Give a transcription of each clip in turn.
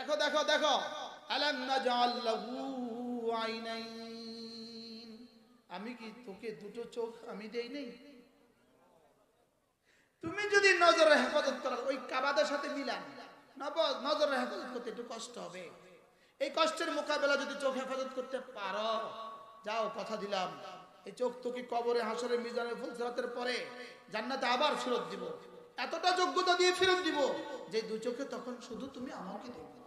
দেখো দেখো দেখো, আলাম নাজআল লাহু আইনাইন, আমি কি তোকে দুটো চোখ আমি দেই নাই? তুমি যদি নজরের হেফাজত করার ওই কাবাদের সাথে মিলান, নজরের হেফাজত করতে একটু কষ্ট হবে। এই কষ্টের মোকাবেলা যদি চোখ হেফাজত করতে পারো, যাও, কথা দিলাম এই চোখ তোকে কবরে, হাসরে, মিজানে, ফুলসিরাতের পরে জান্নাতে আবার ফেরত দিব। এতটা যোগ্যতা দিয়ে ফেরত দিব যে দু চোখে তখন শুধু তুমি আমাকে দেখবে।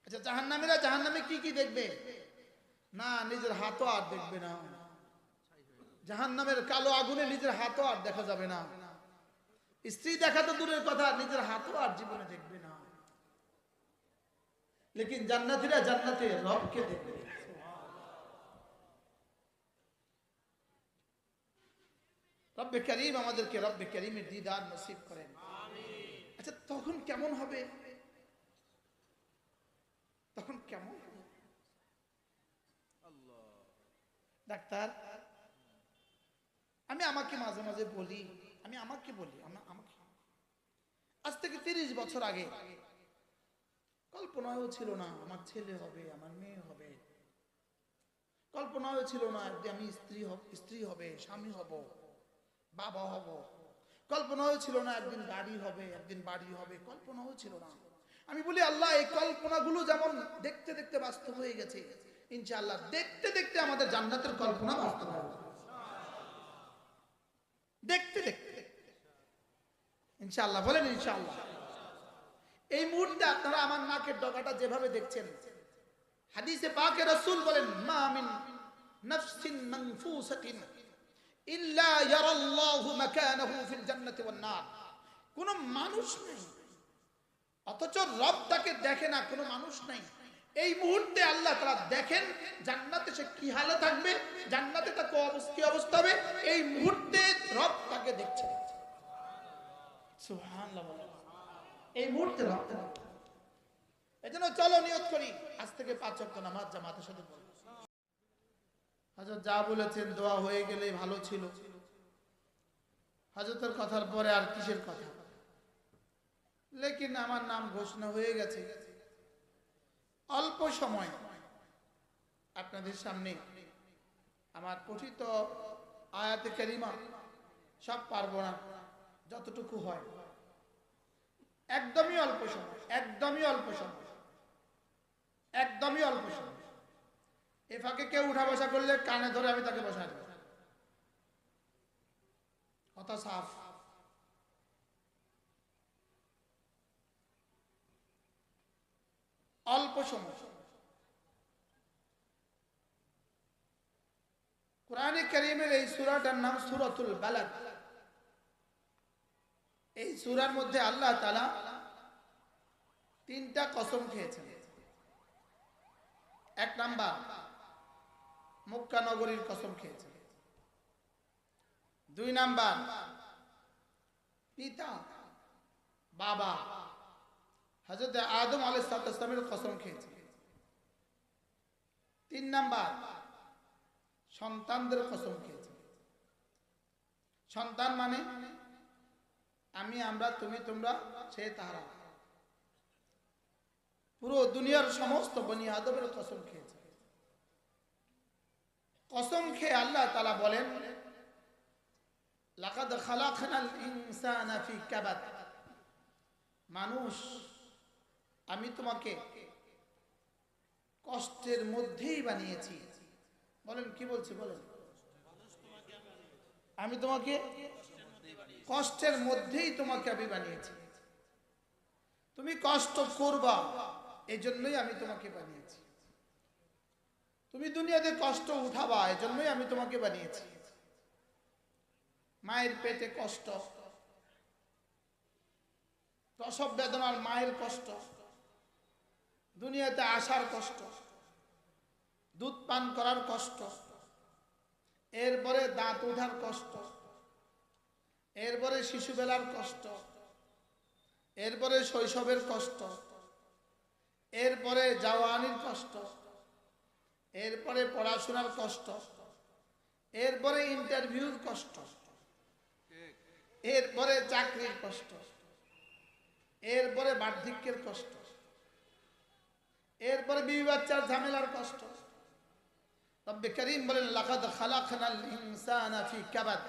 আচ্ছা, জাহান্নামীরা জাহান্নামে কি কি দেখবে? না, নিজের হাতও আর দেখবে না। জাহান্নামের কালো আগুনে নিজের হাতও আর দেখা যাবে না। স্ত্রী দেখা তো দূরের কথা, নিজের হাতও আর জীবনে দেখবে না। লেকিন জান্নাতীরা জান্নাতে রবকে দেখবে। রব্বে করিম আমাদেরকে রব্বে করিমের দিদার নসিব করেন। আচ্ছা, তখন কেমন হবে? তখন কেমন হবে? ডাক্তার, আমি আমাকে মাঝে মাঝে বলি, আমাকে আজ থেকে 30 বছর আগে কল্পনাও ছিল না আমার ছেলে হবে, আমার মেয়ে হবে। কল্পনাও ছিল না যে আমি স্ত্রী হবে, স্বামী হব, বাবা হব। কল্পনাও ছিল না একদিন গাড়ি হবে, একদিন বাড়ি হবে। কল্পনাও ছিল না। আমি বলি, আল্লাহ, এই কল্পনাগুলো যেমন দেখতে দেখতে বাস্তব হয়ে গেছে, ইনশাআল্লাহ দেখতে দেখতে আমাদের জান্নাতের কল্পনা বাস্তব হবে। দেখতে দেখতে ইনশাআল্লাহ, বলেন ইনশাআল্লাহ। এই মুহূর্তে আপনারা আমার নাকের ডগাটা যেভাবে দেখছেন, হাদিসে পাকে রাসূল বলেন, মা মিন নাফসিন মানফুসাতিন ইল্লা ইয়ারাল্লাহু মাকানাহু ফিল জান্নাতি ওয়ান নার। কোন মানুষ নাই, অথচ রব তাকে দেখে না। কোন মানুষ নাই, এই মুহূর্তে আল্লাহ তাআলা দেখেন জান্নাতে সে কি হালে থাকবে, জান্নাতে তার কি অবস্থা হবে, এই মুহূর্তে রব তাকে দেখছে। সুবহানাল্লাহ। এই মুহূর্তে রব। এজন্য চলো নিয়ত করি, আজ থেকে 5 ওয়াক্ত নামাজ জামাতের সাথে পড়ব। হযরত যা বলেছেন দোয়া হয়ে গেলেই ভালো ছিল। হযরতের কথার পরে আর কিসের কথা? লেকিন আমার নাম ঘোষণা হয়ে গেছে। অল্প সময় আপনাদের সামনে আমার পঠিত আয়াতে কারিমা সব পারবো না, যতটুকু হয় একদমই অল্প সময়, একদমই অল্প সময়, একদমই অল্প সময়। এ ফাঁকে কেউ উঠা বসা করলে কানে ধরে আমি তাকে বসাই দেব। কথা সাফ। অল্প সময়। কোরআনে কারীমের এই সূরাটার নাম সূরাতুল বালাদ। এই সূরার মধ্যে আল্লাহ তাআলা 3টা কসম খেয়েছেন। 1 নাম্বার, মক্কা নগরীর কসম খেয়েছেন। 2 নাম্বার, পিতা বাবা হযরত আদম আলাইহিস সালামের কসম খেয়েছেন। 3 নাম্বার, সন্তানদের কসম খেয়েছেন। সন্তান মানে আমি, আমরা, তুমি, তোমরা, সে, তারা, পুরো দুনিয়ার সমস্ত বনি আদমের কসম খেয়েছে। কসম খেয়ে আল্লাহ তাআলা বলেন, লাকাদ খালাকনাল ইনসানা ফি কাবাদ। মানুষ, আমি তোমাকে কষ্টের মধ্যেই বানিয়েছি। বলেন, কি বলছি বলেন? আমি তোমাকে কষ্টের মধ্যেই তোমাকে আমি বানিয়েছি। তুমি কষ্ট করবা, এজন্যই আমি তোমাকে বানিয়েছি। তুমি দুনিয়াতে কষ্ট উঠাবা, এজন্যই আমি তোমাকে বানিয়েছি। মায়ের পেটে কষ্ট, প্রসব বেদনার মায়ের কষ্ট, দুনিয়াতে আসার কষ্ট, দুধ পান করার কষ্ট, এরপরে দাঁত ওঠার কষ্ট, এরপরে শিশুবেলার কষ্ট, এরপরে শৈশবের কষ্ট, এরপরে জওয়ানির কষ্ট, এরপরে পড়াশোনার কষ্ট, এরপরে ইন্টারভিউর কষ্ট, এরপরে চাকরির কষ্ট, এরপরে বার্ধক্যের কষ্ট, এরপরে বিবি বাচ্চার ঝামেলার কষ্ট। রব্বে করিম বলেন লাকাদ খালাকনাল ইনসানা ফি কাবাদ,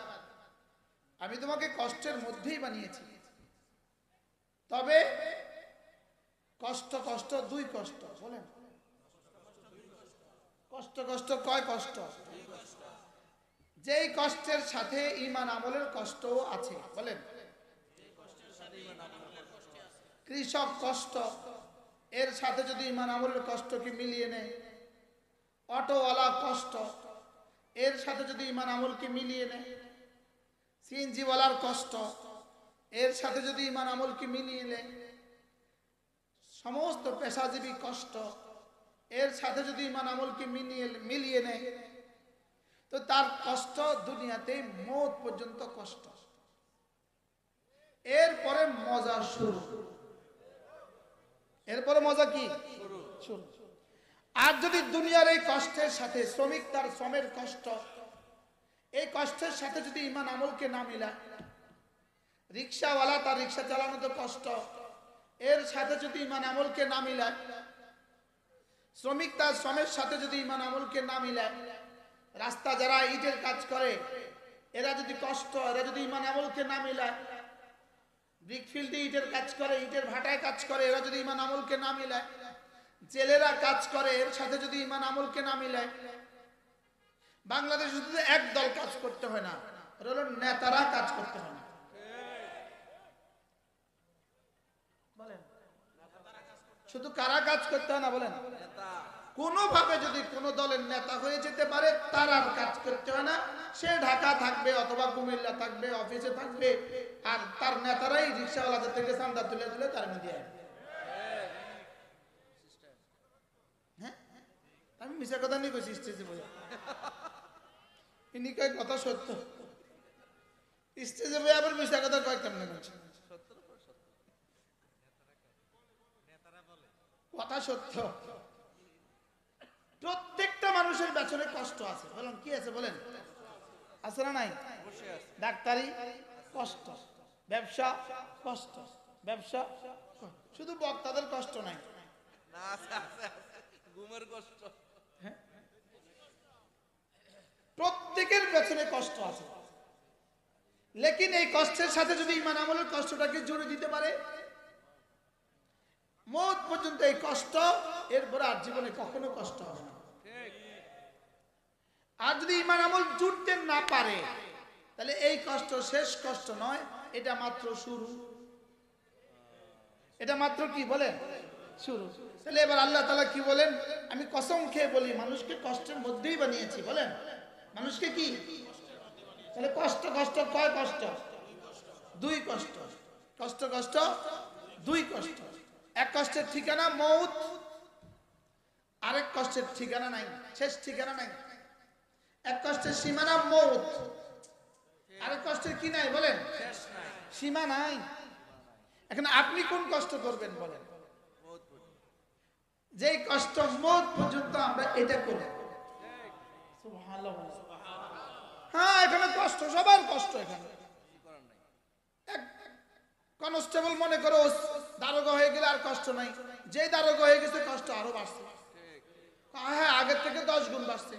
আমি তোমাকে কষ্টের মধ্যেই বানিয়েছি। তবে কষ্ট কষ্ট দুই কষ্ট, বলেন কষ্ট কষ্ট কয় কষ্ট? যেই কষ্টের সাথে ঈমান আমলের কষ্টও আছে, বলেন কৃষক কষ্ট, এর সাথে যদি ঈমান আমলের কষ্টকে মিলিয়ে নেয়, অটোওয়ালা কষ্ট, এর সাথে যদি ঈমান আমলকে মিলিয়ে নেয়, সিএনজিওয়ালার কষ্ট, এর সাথে যদি ঈমান আমলকে মিলিয়ে নেয়, সমস্ত পেশাজীবী কষ্ট, এর সাথে যদি ঈমান আমলকে মিলিয়ে নেয়, তো তার কষ্ট দুনিয়াতে মওত পর্যন্ত কষ্ট। এরপরে মজা শুরু, এরপরে মজা কি শুরু। আর যদি দুনিয়ার এই কষ্টের সাথে শ্রমিক তার শ্রমের কষ্ট, এই কষ্টের সাথে যদি ঈমান আমলকে না মিলায়, রিক্সাওয়ালা তার রিক্সা চালানোতে কষ্ট, এর সাথে যদি ঈমান আমলকে না মিলায়, শ্রমিক তার শ্রমের সাথে যদি ঈমান আমলকে না মিলায়, রাস্তা যারা ইটের কাজ করে এরা যদি কষ্ট, এরা যদি ঈমান আমলকে না মিলায়, ব্রিকফিল্ডে ইটের কাজ করে, ইটের ভাটায় কাজ করে, এরা যদি ঈমান আমলকে না মিলায়, জেলেরা কাজ করে, এর সাথে যদি ঈমান আমলকে না মিলায়, বাংলাদেশে শুধু এক দল কাজ করতে হয় না, ওরা হলো নেতারা কাজ করতে হয় না, বলেন শুধু কারা কাজ করতে হয় না, বলেন কোনোভাবে যদি কোন দলের নেতা হয়ে যেতে পারে তার আর কাজ করতে হয় না, সে ঢাকা থাকবে অথবা কুমিল্লা থাকবে, অফিসে থাকবে, আর তার নেতারাই রিক্সাওয়ালাদের থেকে চাঁদা তুলে তুলে তার মধ্যে আসবে। হ্যাঁ, আমি মিশা কথা নিয়ে কইছি স্টেজে বসে, ইনি কয় কথা সত্য, স্টেজে বসে আবার মিশা কথা কয় কেমনে বলছে? কথা সত্য। প্রত্যেকটা মানুষের পেছনে কষ্ট আছে, বলেন কি আছে? বলেন আছে না নাই? ডাক্তারি কষ্ট, ব্যবসা কষ্ট, ব্যবসা শুধু বক্তাদের কষ্ট নাই, ঘুমের কষ্ট, প্রত্যেকের পেছনে কষ্ট আছে। লেকিন এই কষ্টের সাথে যদি ঈমান আমলের কষ্টটাকে জুড়ে দিতে পারে, মওত পর্যন্ত এই কষ্ট, এরপরে আর জীবনে কখনো কষ্ট হবে না। আর যদি ঈমান আমল জুড়তে না পারে, তাহলে এই কষ্ট শেষ কষ্ট নয়, এটা মাত্র শুরু, এটা মাত্র কি বলেন শুরু। তাহলে এবার আল্লাহ তাআলা কি বলেন? আমি কসম খেয়ে বলি মানুষকে কষ্টের মধ্যেই বানিয়েছি, বলেন মানুষকে কি? তাহলে কষ্ট কষ্ট কয় কষ্ট? দুই কষ্ট, কষ্ট কষ্ট দুই কষ্ট। এক কষ্টের ঠিকানা মওত, আরেক কষ্টের ঠিকানা নাই, শেষ ঠিকানা নাই। এক কষ্টের সীমানা মওত, আরেক কষ্টের কি নাই বলেন? সীমা নাই। এখন আপনি কোন কষ্ট করবেন বলেন? যেই কষ্ট মওত পর্যন্ত আমরা এটা করি। সুবহানাল্লাহ। হ্যাঁ, এখানে কষ্ট, সবার কষ্ট। এখানে এক কনস্টেবল মনে করো দারোগা হয়ে গেলে আর কষ্ট নাই, যে দারোগা হয়ে গেছে কষ্ট আরো বাড়ছে। হ্যাঁ, আগের থেকে 10 গুণ বাড়ছে।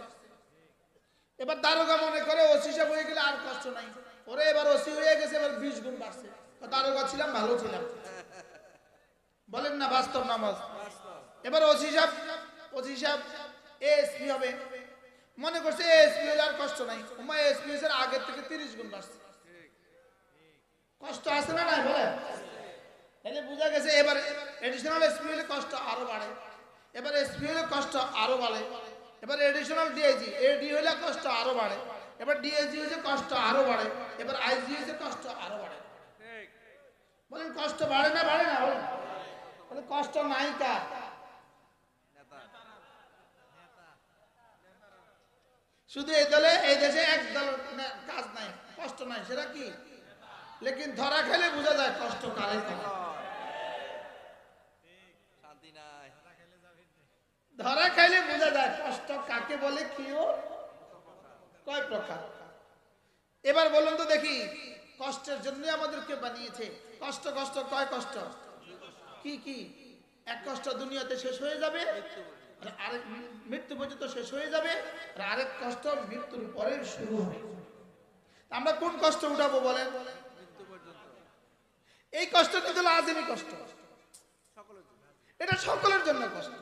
এবার দারোগা মনে করে ওসি সাহেব হয়ে গেলে আর কষ্ট নাই, ওরে এবার ওসি হয়ে গেছে, এবার 20 গুণ বাড়ছে। দারোগা ছিলাম ভালো ছিলাম, বলেন না বাস্তব নামাজ। এবার ওসি সাহেব এএসপি হবে, মনে করছে এএসপি হলে আর কষ্ট নাই, এএসপি হয়েছে আগের থেকে 30 গুণ বাড়ছে। কষ্ট আছে না নাই বলেন? তাহলে বোঝা গেছে এবার এডিশনাল এসপি হলে কষ্ট আরো বাড়ে, এবার এসপি হলে কষ্ট আরো বাড়ে, এবার এডিশনাল ডিআইজি এডি হলে কষ্ট আরো বাড়ে, এবার ডিআইজি হয়েছে কষ্ট আরো বাড়ে, এবার আইজি হয়েছে কষ্ট আরো বাড়ে। বলেন কষ্ট বাড়ে না বাড়ে না? বলেন বলে কষ্ট নাই কার? শুধু এই দলে এই দেশে এক দল কাজ নাই, কষ্ট নাই, সেটা কি? লেকিন ধরা খেলে বোঝা যায় কষ্ট কারে কারে। ধরা খাইলে বোঝা যায় কষ্ট কাকে বলে, কিও কয় প্রকার। এবার বলুন তো দেখি, কষ্টের জন্য আমাদেরকে বানিয়েছে, কষ্ট কষ্ট কয় কষ্ট? কি কি? এক কষ্ট দুনিয়াতে শেষ হয়ে যাবে, আর আরেক মৃত্যু পর্যন্ত শেষ হয়ে যাবে, আর আরেক কষ্ট মৃত্যুর পরে শুরু হবে। আমরা কোন কষ্ট উঠাবো বলেন? এই কষ্ট কিন্তু লাজিমি কষ্ট, এটা সকলের জন্য কষ্ট।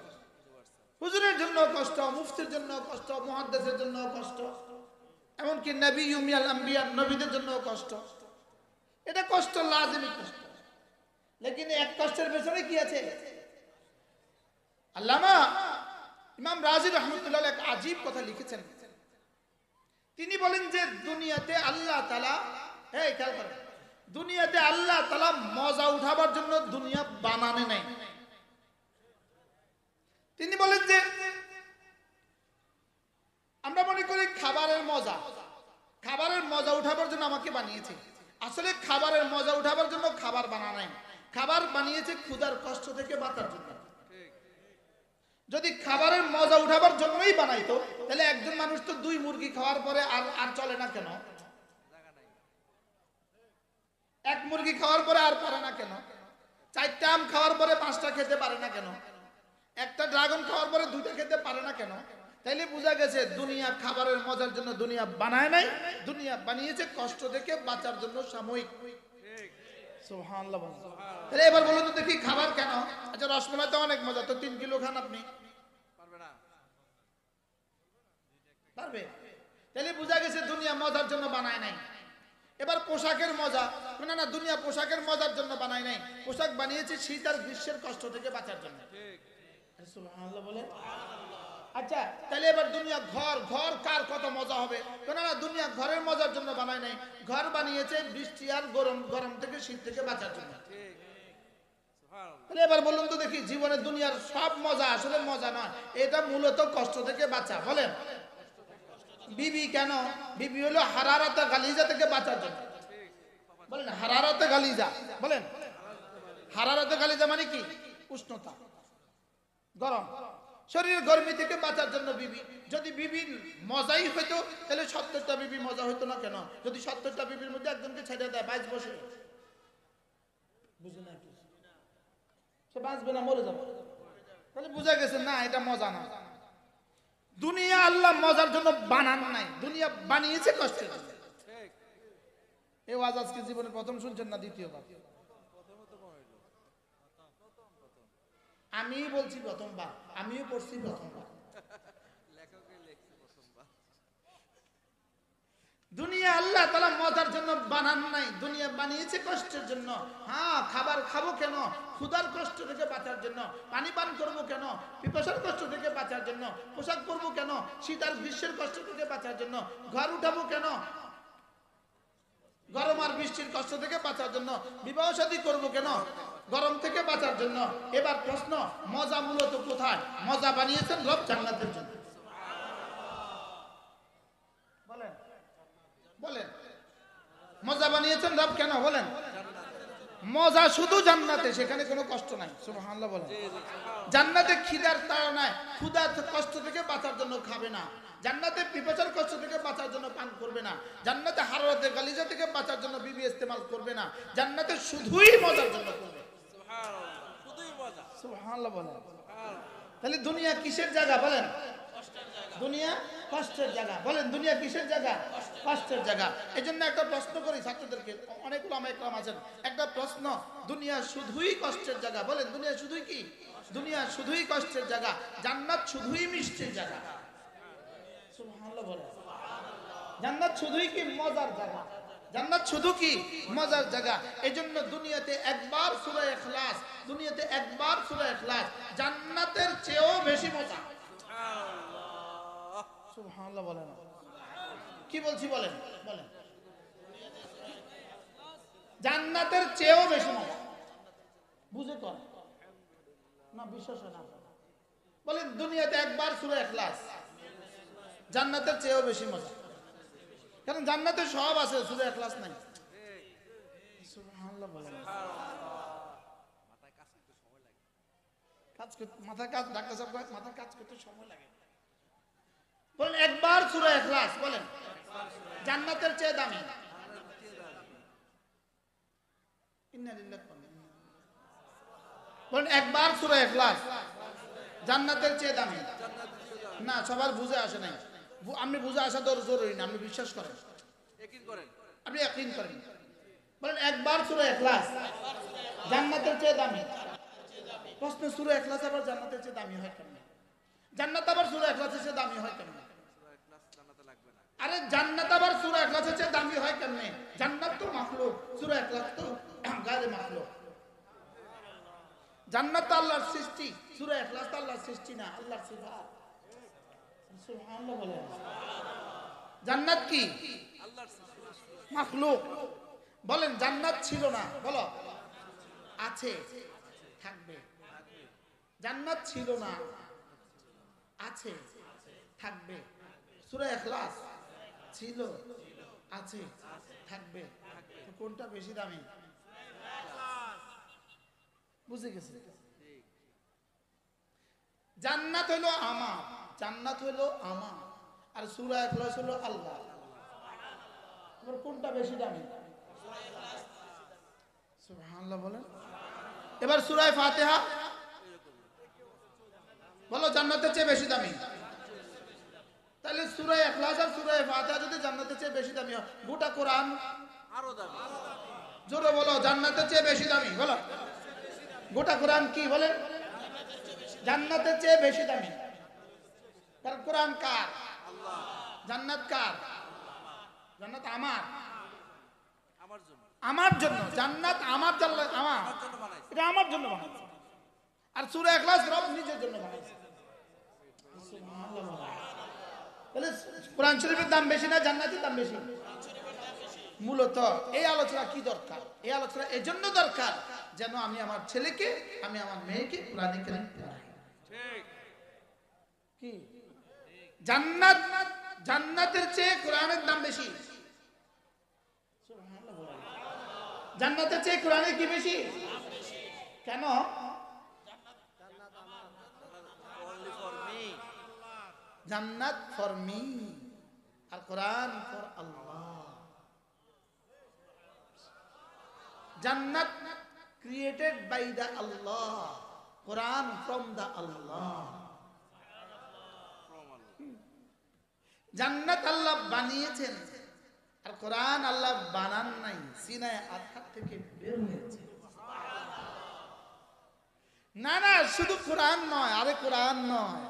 হুজুরের জন্য কষ্ট, মুফতির জন্য কষ্ট, মুহাদ্দিসের জন্য কষ্ট, এমনকি নবী উমিয়াল আম্বিয়া নবীদের জন্য কষ্ট। এটা কষ্ট, লাজিমি কষ্ট। লেকিন এক কষ্টের পেছনে কি আছে? আল্লামা ইমাম রাজি রহমতুল্লাহ এক আজীব কথা লিখেছেন। তিনি বলেন যে দুনিয়াতে আল্লাহ তাআলা, এই খেয়াল করেন, দুনিয়াতে আল্লাহ তাআলা মজা উঠাবার জন্য দুনিয়া বানানে নাই। তিনি বলেন যে আমরা মনে করি খাবারের মজা উঠাবার জন্য আমাকে বানিয়েছে। আসলে খাবারের মজা উঠাবার জন্য খাবার বানানো নাই, খাবার বানিয়েছে ক্ষুধার কষ্ট থেকে বাঁচার জন্য। যদি খাবারের মজা উঠাবার জন্যই বানাইতো, তাহলে একজন মানুষ তো 2 মুরগি খাওয়ার পরে আর চলে না কেন? 1 মুরগি খাওয়ার পরে আর পারে না কেন? 4টা আম খাওয়ার পরে 5টা খেতে পারে না কেন? একটা ড্রাগন খাওয়ার পরে 2টা খেতে পারে না কেন? তাইলে বোঝা গেছে দুনিয়া খাবারের মজার জন্য দুনিয়া বানায় নাই, দুনিয়া বানিয়েছে কষ্ট থেকে বাঁচার জন্য সাময়িক। সুবহানাল্লাহ। তাহলে এবার বলুন তো দেখি খাবার কেন? আচ্ছা রসমালাই তো অনেক মজা, তো 3 কিলো খান আপনি, পারবে? তাহলে বোঝা গেছে দুনিয়া মজার জন্য বানায় নাই। এবার পোশাকের মজা, না দুনিয়া পোশাকের মজার জন্য বানায় নাই, পোশাক বানিয়েছে শীত আর গ্রীষ্মের কষ্ট থেকে বাঁচার জন্য। সুবহানাল্লাহ বলে। আচ্ছা তাহলে এবার দুনিয়া ঘর কার কত মজা হবে? না দুনিয়া ঘরের মজার জন্য বানায় নাই, ঘর বানিয়েছে বৃষ্টি আর গরম থেকে শীত থেকে বাঁচার জন্য। তাহলে এবার বলুন তো দেখি জীবনে দুনিয়ার সব মজা আসলে মজা নয়, এটা মূলত কষ্ট থেকে বাঁচা। বলেন বিবি কেন? বিবি হলো হারারাতে গালিজা থেকে বাঁচার জন্য। বলেন হারারাতে গালিজা, বলেন হারারাতে গালিজা মানে কি? উষ্ণতা, গরম, শরীরের গরমি থেকে বাঁচার জন্য বিবি। যদি বিবির মজাই হইতো তাহলে 70টা বিবি মজা হইতো না কেন? যদি 70টা বিবির মধ্যে একজনকে ছেড়ে দেয় 22 বছর, বুঝে না কি সে বাঁচবে না, মরে যাবে। তাহলে বোঝা গেছে না এটা মজা না। দুনিয়া আল্লাহ মজার জন্য বানান নাই, দুনিয়া বানিয়েছে কষ্টের জন্য। এই ওয়াজ আজকে জীবনে প্রথম শুনছেন না দ্বিতীয়বার? আমি বলছি প্রথমবার, আমিও পড়ছি প্রথমবার। দুনিয়া আল্লাহ তাআলা মজার জন্য বানান নাই, দুনিয়া বানিয়েছে কষ্টের জন্য। হ্যাঁ খাবার খাবো কেন? ক্ষুধার কষ্ট থেকে বাঁচার জন্য। পানি পান করবো কেন? পিপাসার কষ্ট থেকে বাঁচার জন্য। পোশাক পরবো কেন? শীত আর গ্রীষ্মের কষ্ট থেকে বাঁচার জন্য। ঘর উঠাবো কেন? গরম আর বৃষ্টির কষ্ট থেকে বাঁচার জন্য। বিবাহ শাদী করবো কেন? গরম থেকে বাঁচার জন্য। এবার প্রশ্ন, মজা মূলত কোথায়? মজা বানিয়েছেন রব জান্নাতের জন্য। বলেন বলেন মজা বানিয়েছেন রব কেন? বলেন মজা শুধু জান্নাতে, সেখানে কোনো কষ্ট নাই। সুবহানাল্লাহ বলেন। জান্নাতে খিদার তাড়া নাই, ক্ষুধার কষ্ট থেকে বাঁচার জন্য খাবে না। জান্নাতে পিপাসার কষ্ট থেকে বাঁচার জন্য পান করবে না। জান্নাতে হারারাতে গালিজা থেকে বাঁচার জন্য বিবি ইস্তেমাল করবে না। জান্নাতে শুধুই মজার জন্য করবে। সুবহানাল্লাহ, শুধুই মজা। সুবহানাল্লাহ বলেন। তাহলে দুনিয়া কিসের জায়গা? বলেন দুনিয়া কষ্টের জায়গা। বলেন দুনিয়া কিসের জায়গা? কষ্টের জায়গা। এই জন্য একটা প্রশ্ন করি ছাত্রদেরকে, অনেকগুলো আমার একরাম আছেন, একটা প্রশ্ন, দুনিয়া শুধুই কষ্টের জায়গা? বলেন দুনিয়া শুধুই কি? দুনিয়া শুধুই কষ্টের জায়গা, জান্নাত শুধুই মিষ্টির জায়গা। সুবহানাল্লাহ বলেন। জান্নাত শুধুই কি? মজার জায়গা। জান্নাত শুধু কি? মজার জায়গা। এজন্য দুনিয়াতে একবার সূরা ইখলাস, দুনিয়াতে একবার সূরা ইখলাস জান্নাতের চেয়েও বেশি মজা। সুবহানাল্লাহ, সুবহানাল্লাহ বলেন। কি বলছি বলেন? বলেন জান্নাতের চেয়েও বেশি মজা। বুঝে কর না, বিশ্বাস না। বলেন দুনিয়াতে একবার সূরা ইখলাস, জান্নাতের চেয়েও বেশি মজা। কারণ জান্নাতে সব আছে, সূরা ইখলাস নাই। সুবহানাল্লাহ বলেন। মাথায় কাজ, ডাক্তার সাহেব মাথায় কাজ করতে সময় লাগে। বলেন একবার সূরা ইখলাস, বলেন জান্নাতের চেয়ে দামি। ইন্না লিল্লাহি ওয়া ইন্না ইলাইহি রাজিউন। বলেন একবার সূরা ইখলাস জান্নাতের চেয়ে দামি। না, সবার বুঝে আসে নাই। আপনি বুঝে আসা জরুরি না, আপনি বিশ্বাস করেন, আপনি ইয়াকিন করেন। বলেন একবার সূরা ইখলাস জান্নাতের চেয়ে দামি। প্রশ্ন, সূরা ইখলাস আবার জান্নাতের চেয়ে দামি হয় কেন? জান্নাত আবার সূরা ইখলাসের চেয়ে দামি হয় কেন? আরে জান্নাত আবার সূরা ইখলাসের চেয়ে দামি হয় কেমনে? জান্নাত তো মাখলুক, সূরা ইখলাস তো গায়রে মাখলুক। জান্নাত তো আল্লাহর সৃষ্টি, সূরা ইখলাস তো আল্লাহর সৃষ্টি না, আল্লাহর সিফাত। সুবহানাল্লাহ বলেন। জান্নাত কি? আল্লাহর সৃষ্টি, মাখলুক। বলেন জান্নাত ছিল না, বলো আছে, থাকবে। জান্নাত ছিল না, আছে, থাকবে। সূরা ইখলাস ছিল, আছে, থাকবে। তো কোনটা বেশি দামি? বুঝে গেছে? জান্নাত হলো আমার, জান্নাত হলো আমার, আর সূরা ইখলাস হলো আল্লাহ। এবার কোনটা বেশি দামি? সুবহানাল্লাহ বলেন। এবার সূরা ফাতিহা বলো জান্নাতের চেয়ে বেশি দামি। তাহলে সূরা ইখলাস আর সূরা ফাতিহা যদি জান্নাতের চেয়ে বেশি দামি হয়, গোটা কোরআন আরো দামি। জোরে বলো, জান্নাতের চেয়ে বেশি দামি। বলো গোটা কোরআন কি বলেন? জান্নাতের চেয়ে বেশি দামি। কারণ কোরআন কার? আল্লাহ। জান্নাত কার? জান্নাত আমার, আমার জন্য। জান্নাত আমার জন্য, আমার, এটা আমার জন্য বানাইছে। আর সূরা ইখলাস রব নিজের জন্য বানাইছে। সুবহানাল্লাহ। তাহলে কোরআন শরীফের দাম বেশি না জান্নাতের দাম বেশি? মূলত এই আলোচনা কি দরকার? এই আলোচনা এজন্য দরকার যেন আমি আমার ছেলেকে, আমি আমার মেয়েকে কোরআনে কারীম পড়াই। ঠিক কি? জান্নাত, জান্নাতের চেয়ে কোরআনের দাম বেশি। সুবহানাল্লাহ। জান্নাতের চেয়ে কোরআনের কি বেশি? কেন? জান্নাত ফর মি আর কোরআন ফর আল্লাহ। জান্নাত created by the Allah, Quran from the Allah. জান্নাত আল্লাহ বানিয়েছেন আর কোরআন আল্লাহ বানান নাই, সিনায় আরফাত থেকে বের হয়েছে। না না, শুধু কোরআন নয়, আরে কোরআন নয়,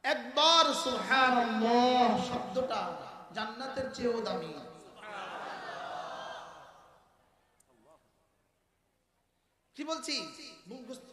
একবার সুবহানাল্লাহ শব্দটা জান্নাতের চেয়েও দামি। কি বলছি? মুখস্থ